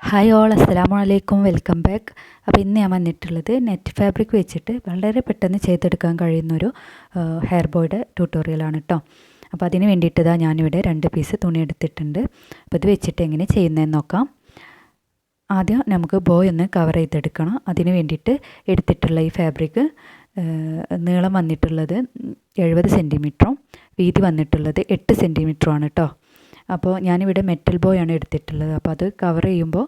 Hi all, അസ്സലാമു അലൈക്കും, welcome back. അപ്പോൾ ഇന്ന് ഞാൻ വന്നിട്ടുള്ളത് നെറ്റ് ഫാബ്രിക് വെച്ചിട്ട് വളരെ പെട്ടെന്ന് ചെയ്തെടുക്കാൻ കഴിയുന്നൊരു ഹെയർ ബോയുടെ ട്യൂട്ടോറിയലാണ് കേട്ടോ. അപ്പോൾ അതിന് വേണ്ടിയിട്ട് ഞാനിവിടെ 2 പീസ് തുണി എടുത്തിട്ടുണ്ട്. അപ്പോൾ ഇത് വെച്ചിട്ട് എങ്ങനെ ചെയ്യുന്നതെന്ന് നോക്കാം. ആദ്യം നമുക്ക് ബോയ് ഒന്ന് കവർ ചെയ്തെടുക്കണം. അതിന് വേണ്ടിയിട്ട് എടുത്തിട്ടുള്ള ഈ ഫാബ്രിക് നീളം വന്നിട്ടുള്ളത് 70 സെൻറ്റിമീറ്ററും വീതി വന്നിട്ടുള്ളത് 8 സെൻറ്റിമീറ്ററുമാണ് കേട്ടോ. അപ്പോൾ ഞാനിവിടെ മെറ്റൽ ബോയ് ആണ് എടുത്തിട്ടുള്ളത്. അപ്പോൾ അത് കവർ ചെയ്യുമ്പോൾ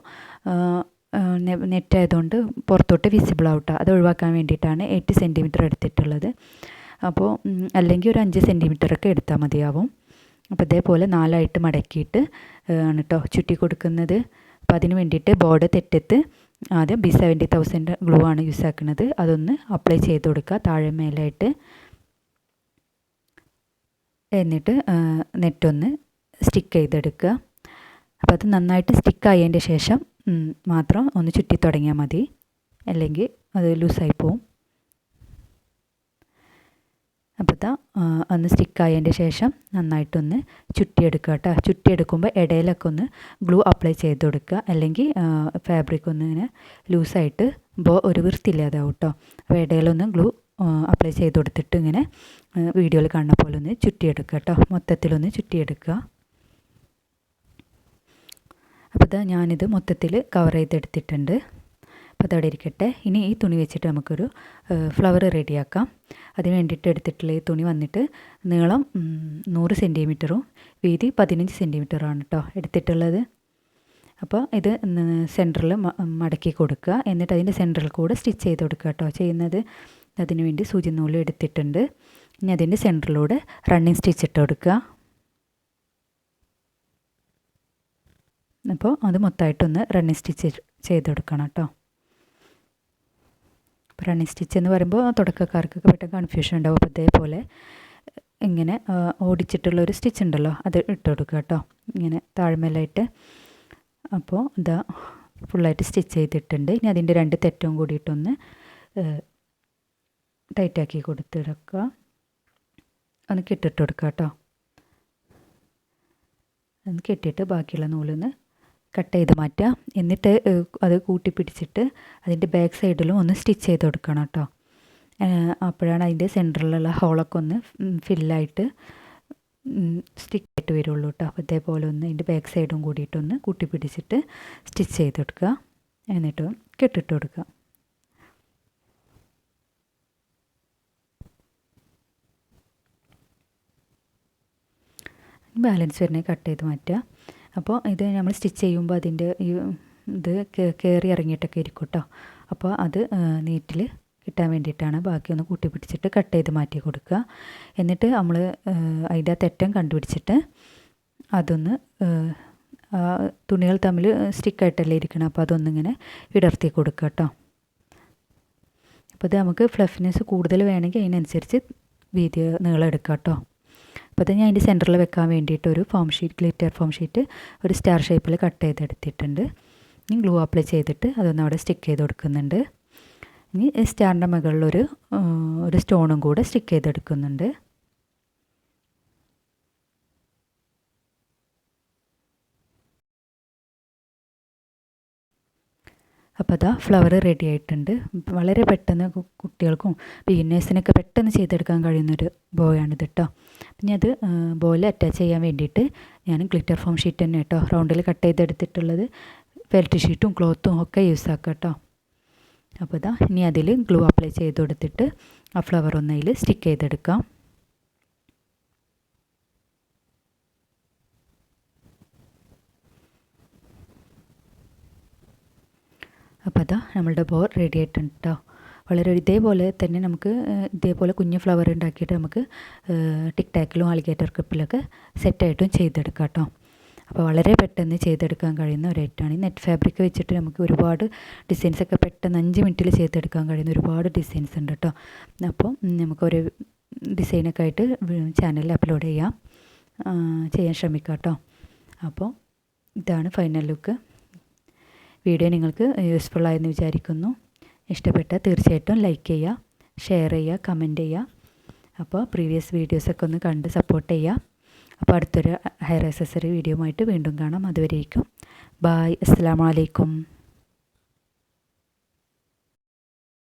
നെറ്റ് ആയതുകൊണ്ട് പുറത്തോട്ട് വിസിബിൾ ആവട്ടെ, അത് ഒഴിവാക്കാൻ വേണ്ടിയിട്ടാണ് 8 സെൻറ്റിമീറ്റർ എടുത്തിട്ടുള്ളത്. അപ്പോൾ അല്ലെങ്കിൽ ഒരു 5 സെൻറ്റിമീറ്ററൊക്കെ എടുത്താൽ മതിയാവും. അപ്പോൾ ഇതേപോലെ 4ആയിട്ട് മടക്കിയിട്ട് ആണ് കേട്ടോ ചുറ്റി കൊടുക്കുന്നത്. അപ്പോൾ അതിന് വേണ്ടിയിട്ട് ബോർഡ് തെറ്റത്ത് ആദ്യം B70,000 ഗ്ലൂ ആണ് യൂസ് ആക്കുന്നത്. അതൊന്ന് അപ്ലൈ ചെയ്ത് കൊടുക്കുക താഴെ മേലായിട്ട്. എന്നിട്ട് നെറ്റൊന്ന് സ്റ്റിക്ക് ചെയ്തെടുക്കുക. അപ്പോൾ അത് നന്നായിട്ട് സ്റ്റിക്കായതിൻ്റെ ശേഷം മാത്രം ഒന്ന് ചുറ്റി തുടങ്ങിയാൽ മതി, അല്ലെങ്കിൽ അത് ലൂസായി പോവും. അപ്പോൾ ഒന്ന് സ്റ്റിക്കായതിൻ്റെ ശേഷം നന്നായിട്ടൊന്ന് ചുറ്റിയെടുക്കുക കേട്ടോ. ചുറ്റിയെടുക്കുമ്പോൾ ഇടയിലൊക്കെ ഒന്ന് ഗ്ലൂ അപ്ലൈ ചെയ്ത് കൊടുക്കുക, അല്ലെങ്കിൽ ഫാബ്രിക് ഒന്ന് ഇങ്ങനെ ലൂസായിട്ട് ഒരു വൃത്തിയില്ലാതാവും കേട്ടോ. അപ്പോൾ ഇടയിലൊന്ന് ഗ്ലൂ അപ്ലൈ ചെയ്ത് കൊടുത്തിട്ട് ഇങ്ങനെ വീഡിയോയിൽ കാണുന്ന പോലെ ഒന്ന് ചുറ്റിയെടുക്കുക കേട്ടോ. മൊത്തത്തിലൊന്ന് ചുറ്റിയെടുക്കുക. അപ്പോൾ ഞാനിത് മൊത്തത്തിൽ കവർ ചെയ്തെടുത്തിട്ടുണ്ട്. അപ്പോൾ അതവിടെ ഇരിക്കട്ടെ. ഇനി ഈ തുണി വെച്ചിട്ട് നമുക്കൊരു ഫ്ലവർ റെഡിയാക്കാം. അതിന് വേണ്ടിയിട്ട് എടുത്തിട്ടുള്ള ഈ തുണി വന്നിട്ട് നീളം 100 സെൻറ്റിമീറ്ററും വീതി 15 സെൻറ്റിമീറ്ററുമാണ് കേട്ടോ എടുത്തിട്ടുള്ളത്. അപ്പോൾ ഇത് സെൻറ്ററിൽ മടക്കി കൊടുക്കുക. എന്നിട്ട് അതിൻ്റെ സെൻറ്ററിൽ കൂടെ സ്റ്റിച്ച് ചെയ്ത് കൊടുക്കുക കേട്ടോ ചെയ്യുന്നത്. അതിന് വേണ്ടി സൂചി നൂല് എടുത്തിട്ടുണ്ട്. ഇനി അതിൻ്റെ സെൻറ്ററിലൂടെ റണ്ണിങ് സ്റ്റിച്ച് ഇട്ട് കൊടുക്കുക. അപ്പോൾ അത് മൊത്തമായിട്ടൊന്ന് റണ്ണിങ് സ്റ്റിച്ച് ചെയ്ത് കൊടുക്കണം കേട്ടോ. അപ്പോൾ റണ്ണിങ് സ്റ്റിച്ച് എന്ന് പറയുമ്പോൾ തുടക്കക്കാർക്കൊക്കെ പെട്ടെന്ന് കൺഫ്യൂഷൻ ഉണ്ടാവും. അപ്പോൾ ഇതേപോലെ ഇങ്ങനെ ഓടിച്ചിട്ടുള്ളൊരു സ്റ്റിച്ച് ഉണ്ടല്ലോ, അത് ഇട്ട് കൊടുക്കുക കേട്ടോ, ഇങ്ങനെ താഴ്മേലായിട്ട്. അപ്പോൾ ഫുള്ളായിട്ട് സ്റ്റിച്ച് ചെയ്തിട്ടുണ്ട്. ഇനി അതിൻ്റെ 2 തെറ്റും കൂടിയിട്ടൊന്ന് ടൈറ്റാക്കി കൊടുത്തിടക്കുക. ഒന്ന് കെട്ടിട്ട് കൊടുക്കുക കേട്ടോ. ഒന്ന് കെട്ടിയിട്ട് ബാക്കിയുള്ള നൂലൊന്ന് കട്ട് ചെയ്ത് മാറ്റുക. എന്നിട്ട് അത് കൂട്ടി പിടിച്ചിട്ട് അതിൻ്റെ ബാക്ക് സൈഡിലും ഒന്ന് സ്റ്റിച്ച് ചെയ്ത് കൊടുക്കണം കേട്ടോ. അപ്പോഴാണ് അതിൻ്റെ സെൻറ്ററിലുള്ള ഹോളൊക്കെ ഒന്ന് ഫില്ലായിട്ട് സ്റ്റിക്കായിട്ട് വരുള്ളൂ കേട്ടോ. അപ്പോൾ ഇതേപോലെ ഒന്ന് അതിൻ്റെ ബാക്ക് സൈഡും കൂടിയിട്ടൊന്ന് കൂട്ടി പിടിച്ചിട്ട് സ്റ്റിച്ച് ചെയ്ത് കൊടുക്കുക. എന്നിട്ട് കെട്ടിട്ട് കൊടുക്കുക. ബാലൻസ് വരുന്നത് കട്ട് ചെയ്ത് മാറ്റുക. അപ്പോൾ ഇത് നമ്മൾ സ്റ്റിച്ച് ചെയ്യുമ്പോൾ അതിൻ്റെ ഇത് കയറി ഇറങ്ങിയിട്ടൊക്കെ ഇരിക്കും കേട്ടോ. അപ്പോൾ അത് നീറ്റിൽ കിട്ടാൻ വേണ്ടിയിട്ടാണ്. ബാക്കി ഒന്ന് കൂട്ടി പിടിച്ചിട്ട് കട്ട് ചെയ്ത് മാറ്റി കൊടുക്കുക. എന്നിട്ട് നമ്മൾ അതിൻ്റെ തെറ്റം കണ്ടുപിടിച്ചിട്ട് അതൊന്ന് തുണികൾ തമ്മിൽ സ്റ്റിക്കായിട്ടല്ലേ ഇരിക്കണം, അപ്പോൾ അതൊന്നിങ്ങനെ വിടർത്തി കൊടുക്കുക കേട്ടോ. അപ്പോൾ ഇത് നമുക്ക് ഫ്ലഫിനെസ് കൂടുതൽ വേണമെങ്കിൽ അതിനനുസരിച്ച് വീതി നീളം എടുക്കാം കേട്ടോ. അപ്പോൾ അത് ഞാൻ അതിൻ്റെ സെൻറ്ററിൽ വെക്കാൻ വേണ്ടിയിട്ട് ഒരു ഗ്ലിറ്റർ ഫോം ഷീറ്റ് ഒരു സ്റ്റാർ ഷേപ്പിൽ കട്ട് ചെയ്തെടുത്തിട്ടുണ്ട്. ഇനി ഗ്ലൂ അപ്ലൈ ചെയ്തിട്ട് അതൊന്ന് അവിടെ സ്റ്റിക്ക് ചെയ്ത് കൊടുക്കുന്നുണ്ട്. ഇനി സ്റ്റാറിൻ്റെ മുകളിലൊരു സ്റ്റോണും കൂടെ സ്റ്റിക്ക് ചെയ്തെടുക്കുന്നുണ്ട്. അപ്പോൾ ഫ്ലവർ റെഡി ആയിട്ടുണ്ട്. വളരെ പെട്ടെന്ന് കുട്ടികൾക്കും ബിഗിനേഴ്സിനൊക്കെ പെട്ടെന്ന് ചെയ്തെടുക്കാൻ കഴിയുന്നൊരു ബോയാണിത് കേട്ടോ. പിന്നെ അത് ബോയിൽ അറ്റാച്ച് ചെയ്യാൻ വേണ്ടിയിട്ട് ഞാൻ ഗ്ലിറ്റർ ഫോം ഷീറ്റ് തന്നെ കേട്ടോ റൗണ്ടിൽ കട്ട് ചെയ്തെടുത്തിട്ടുള്ളത്. ഫെൽറ്റ് ഷീറ്റും ക്ലോത്തും ഒക്കെ യൂസ് ആക്കാം കേട്ടോ. അപ്പോൾ ഇനി അതിൽ ഗ്ലൂ അപ്ലൈ ചെയ്ത് കൊടുത്തിട്ട് ആ ഫ്ലവർ ഒന്നതിൽ സ്റ്റിക്ക് ചെയ്തെടുക്കാം. അപ്പോൾ നമ്മളുടെ ബോ റെഡി ആയിട്ടുണ്ട് കേട്ടോ. വളരെ ഇതേപോലെ തന്നെ നമുക്ക് ഇതേപോലെ കുഞ്ഞ് ഫ്ലവർ ഉണ്ടാക്കിയിട്ട് നമുക്ക് ടിക് ടാക്കിലും ആലിഗേറ്റർ ക്ലിപ്പിലൊക്കെ സെറ്റായിട്ടും ചെയ്തെടുക്കാം കേട്ടോ. അപ്പോൾ വളരെ പെട്ടെന്ന് ചെയ്തെടുക്കാൻ കഴിയുന്ന ഒരു ഐറ്റമാണ്. ഈ നെറ്റ് ഫാബ്രിക് വെച്ചിട്ട് നമുക്ക് ഒരുപാട് ഡിസൈൻസൊക്കെ പെട്ടെന്ന് 5 മിനിറ്റിൽ ചെയ്തെടുക്കാൻ കഴിയുന്ന ഒരുപാട് ഡിസൈൻസ് ഉണ്ട് കേട്ടോ. അപ്പോൾ നമുക്കൊരു ഡിസൈനൊക്കെ ആയിട്ട് ചാനലിൽ അപ്ലോഡ് ചെയ്യാൻ ശ്രമിക്കാം കേട്ടോ. അപ്പോൾ ഇതാണ് ഫൈനൽ ലുക്ക്. വീഡിയോ നിങ്ങൾക്ക് യൂസ്ഫുൾ ആയെന്ന് വിചാരിക്കുന്നു. ഇഷ്ടപ്പെട്ടാൽ തീർച്ചയായിട്ടും ലൈക്ക് ചെയ്യുക, ഷെയർ ചെയ്യുക, കമൻറ്റ് ചെയ്യുക. അപ്പോൾ പ്രീവിയസ് വീഡിയോസൊക്കെ ഒന്ന് കണ്ട് സപ്പോർട്ട് ചെയ്യുക. അപ്പോൾ അടുത്തൊരു ഹെയർ ആക്സസറി വീഡിയോ ആയിട്ട് വീണ്ടും കാണാം. അതുവരേക്കും ബായ്. അസ്സലാമു അലൈക്കും.